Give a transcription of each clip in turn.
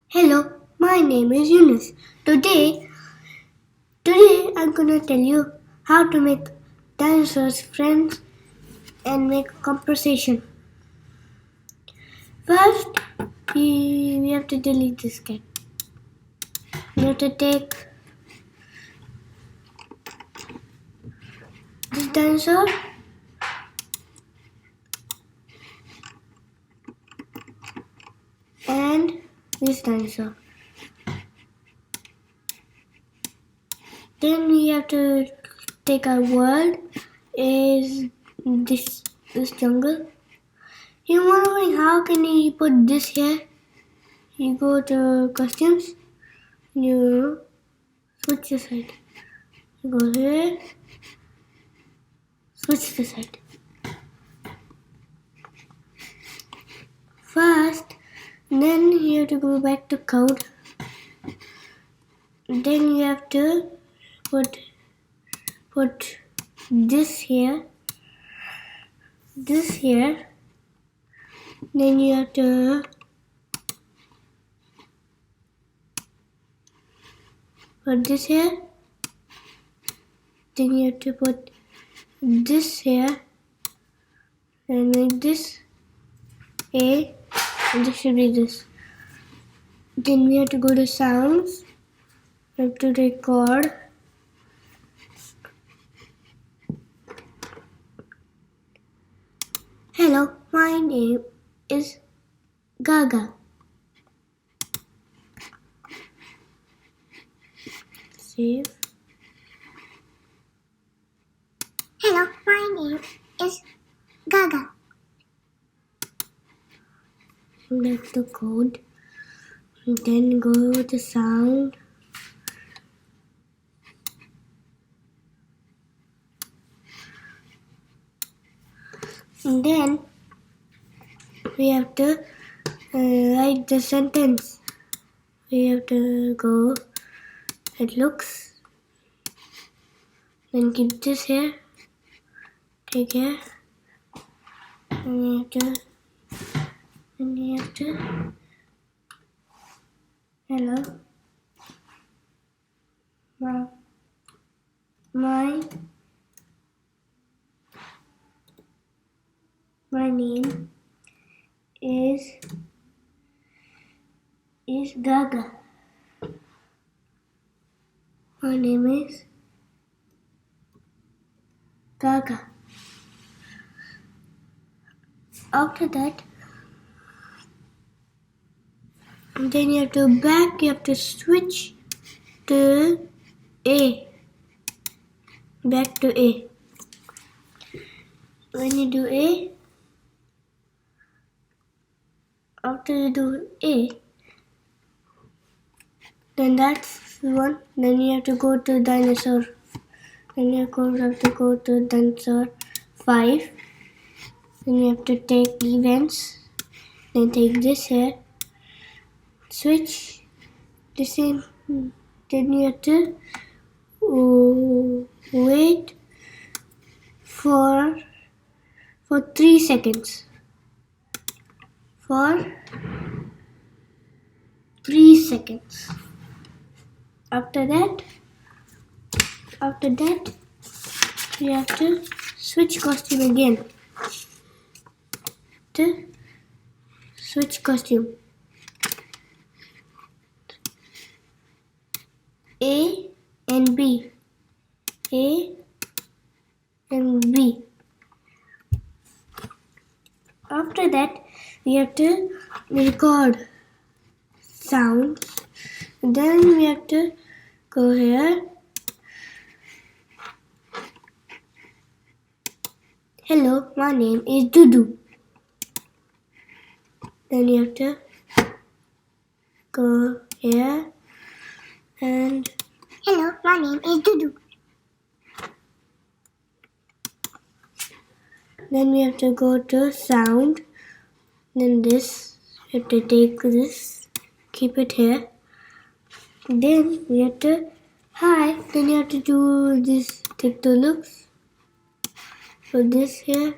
Hello, my name is Younus. Today I'm gonna tell you how to make dinosaurs friends and make a conversation. First, we have to delete this cat. We have to take this dinosaur and this dinosaur. Then we have to take our world is this jungle. You're wondering how can you put this here? You go to costumes, you switch the side. You go here, switch the side. First, then you have to go back to code. Then you have to put this here. Then you have to put this here. Then you have to put this here and make this A, and this should be this. Then we have to go to sounds. We have to record. Hello, my name is Gaga. Save. Hello, my name is Gaga. That's the code. Then go to sound. And then we have to write the sentence. We have to go, it looks, then keep this here, take here, and you have to, hello, my name is Gaga. My name is Gaga. After that, then you have to switch to A. Back to A. When you do A, after you do A, then that's one. Then you have to go to dinosaur. Then you have to go to dinosaur 5. Then you have to take events. Then take this here. Switch the same. Then you have to wait for 3 seconds. For 3 seconds. After that, you have to switch costume again. Switch costume. A and B. A and B. After that, we have to record sounds. Then we have to go here. Hello, my name is Dudu. Then you have to go here and Hello, my name is Dudu. then we have to go to sound. Then this, we have to take this, keep it here. Then we have to hi. Then you have to do this, take the looks. Put this here.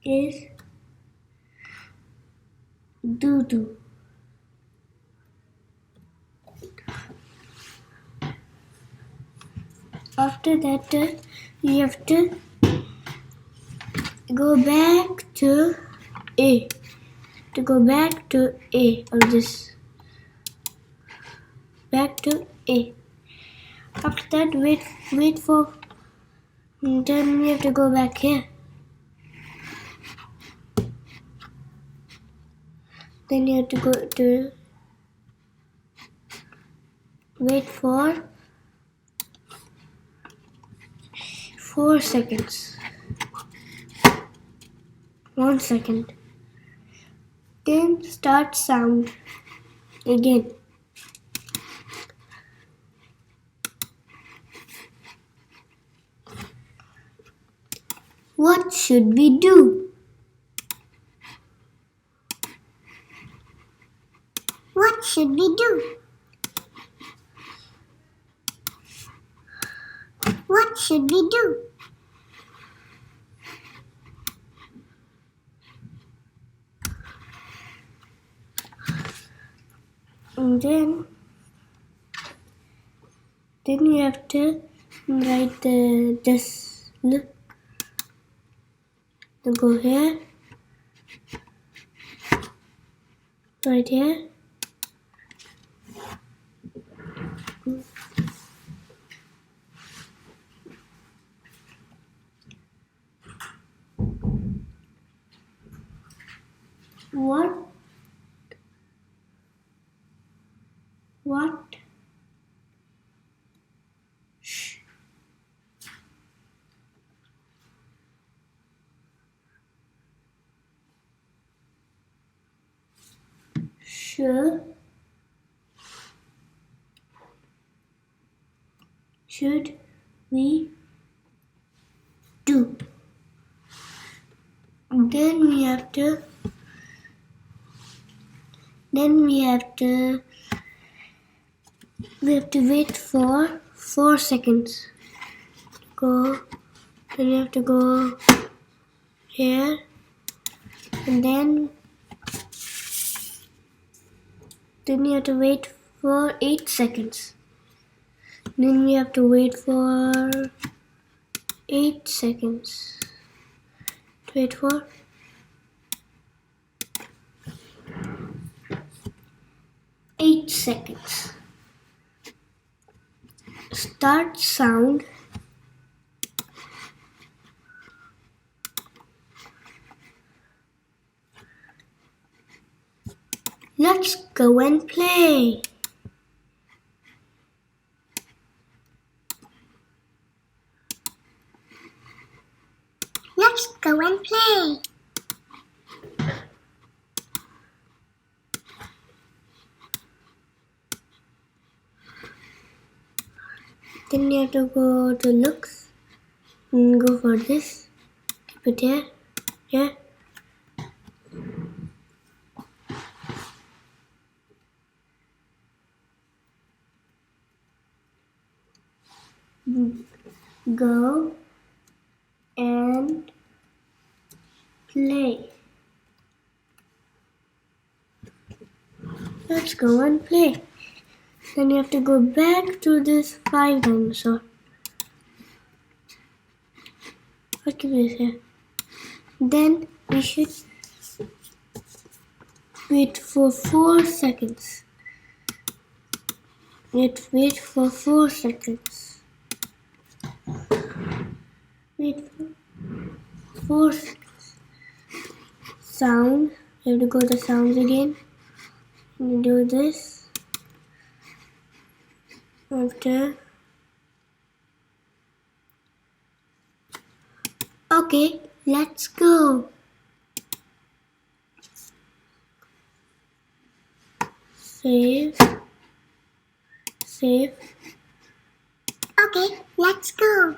is doo-doo. After that, you have to go back to A. To go back to A of this. Back to A. After that, wait for. Then we have to go back here. Then you have to go to wait for 4 seconds. 1 second. Then start sound again. What should we do? What should we do? What should we do? And then you have to write this. Look. Then go here. Right here. What? Shh. Should we do? Then we have to wait for 4 seconds. Then you have to go here, and then you have to wait for 8 seconds. Then we have to wait for 8 seconds. Wait for 8 seconds. Start sound. Let's go and play. Let's go and play. Then you have to go to looks and go for this. Keep it here. Yeah. Go and play. Let's go and play. Then you have to go back to this 5 dinosaur. What can we say? Then we should wait for 4 seconds. Wait for 4 seconds. Wait for 4 seconds. Sound. You have to go to sounds again. You do this. After. Okay, let's go. Save. Okay, let's go.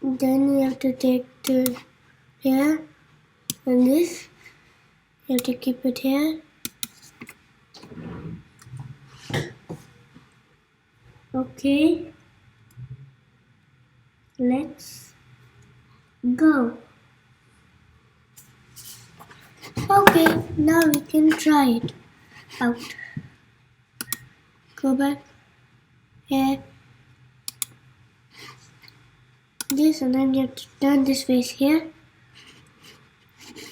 Then you have to take to here and this. You have to keep it here. Okay, let's go. Okay, now we can try it out. Go back here. This, and then you have to turn this face here.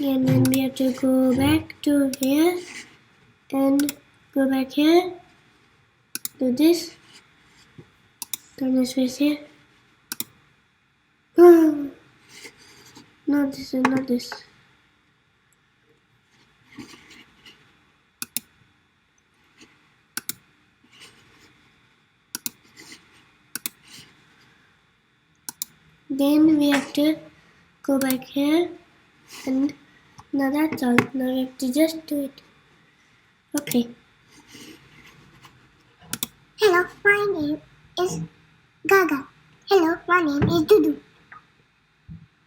And then we have to go back to here and go back here. Do this. Turn this face here. Not this and not this. Then we have to go back here, and now that's all. Now we have to just do it. Okay. Hello, my name is Gaga. Hello, my name is Dudu.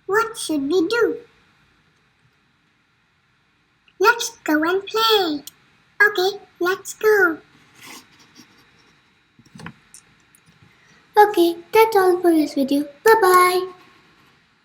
What should we do? Let's go and play. Okay, let's go. Okay, that's all for this video. Bye bye.